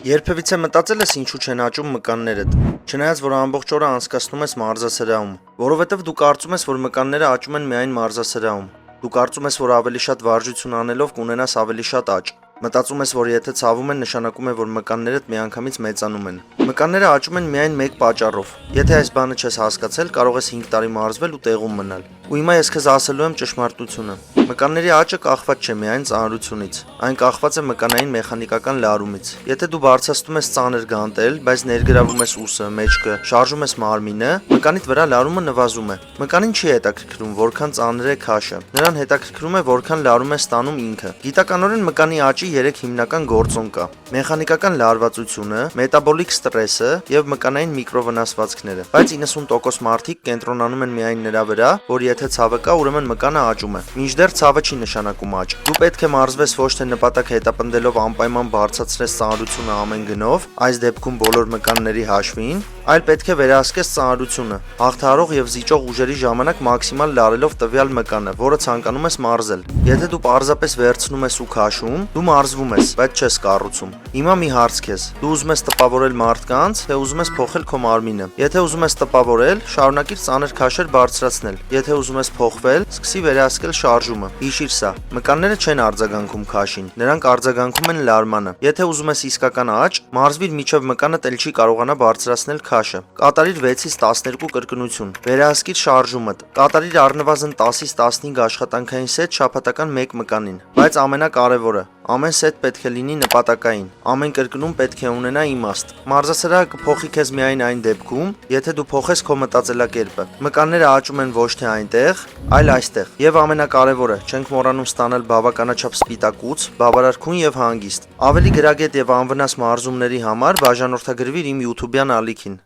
Երբևիցե մտածել ես ինչու չեն աճում մկաններդ։ Չնայած որ ամբողջ օրը անցկացնում ես մարզասրահում, որովհետև դու կարծում ես, որ մկանները աճում են միայն մարզասրահում։ Դու կարծում ես, որ ավելի շատ վարժություն անելով կունենաս ավելի շատ աճ։ Մտածում ես, որ եթե ցավում են, նշանակում է, որ մկաններդ միանգամից մեծանում են։ Մկանները աճում են միայն մեկ պատճառով։ Եթե այս բանը չես հասկացել, կարող ես 5 տարի մարզվել ու տեղում մնալ։ Ու հիմա ես քեզ ասելու եմ ճշմարտությունը։ Մկանների աճը կախված չէ միայն ծանրությունից, այն կախված է մկանային մեխանիկական լարումից։ Եթե դու բարձրացնում ես ծանր գանտել, բայց ներգրավում ես ուսը, մեջքը, շարժում ես մարմինը, մկանիդ վրա լարումը նվազում է։ Մկանին չի հետաքրքրում, որքան ծանր է քաշը։ Նրան հետաքրքրում է, որքան լարում է ստանում ինքը։ Գիտականորեն մկանի աճի 3 հիմնական գործոն կա՝ մեխանիկական լարվածությունը, մետաբոլիկ ստրեսը եւ մկանային միկրովնասվածքները։ Բայց 90% մարդիկ կենտրոնանում են միայն նրա վրա, որ եթե ցավը կա, ուրեմն մկանը աճում է։ Մինչդեռ ցավը չի նշանակում աճ։ Դու պետք է մարզվես ոչ թե նպատակ հետապնդելով անպայման բարձրացնես ծանրությունը ամեն գնով, այս դեպքում բոլոր մկանների հաշվին, այլ պետք է վերահսկես ծանրությունը, հաղթահարող եւ զիջող ուժերի ժամանակ մաքսիմալ լարելով տվյալ մկանը, որը ցանկանում ես մարզել։ Եթե դու պարզապես վերցնում ես ու քաշում, դու մարզվում ես, բայց չես կառուցում։ Հիմա մի հարց քեզ. դու ուզում ես տպավորել մարդկանց, թե ուզում ես փոխել քո մարմինը։ Եթե ուզում ես տպավորել, շարունակիր ծանր քաշեր բարձրացնել։ Եթե ուզում ես փոխվել, սկսի վերահսկել շարժումը։ Հիշիր սա։ Մկանները չեն արձագանքում քաշին, նրանք արձագանքում են լարմանը։ Եթե ուզում ես իսկական աճ, մարզվիր մինչև մկանդ էլ չի կարողանա բարձրացնել քաշը։ Կատարիր 6-ից 12 կրկնություն։ Վերահսկիր շարժումդ։ Կատարիր առնվազն 10-ից 15 աշխատանքային սեթ շաբաթական 1 մկանին։ Բայց ամենակարևորը, ամեն սեթ պետք է լինի նպատակային։ Ամեն կրկնում պետք է ունենա իմաստ։ Մարզասրահը կփոխի քեզ միայն այն դեպքում, եթե դու փոխես քո մտածելակերպը։ Մկանները աճում են ոչ թե այնտեղ, այլ այստեղ։ Եվ ամենակարևորը, չենք մոռանում ստանալ բավականաչափ սպիտակուց, բավարար քուն եւ հանգիստ։ Ավելի գրագետ եւ անվնաս մարզումների համար բաժանորդագրվիր իմ YouTube-յան ալիքին։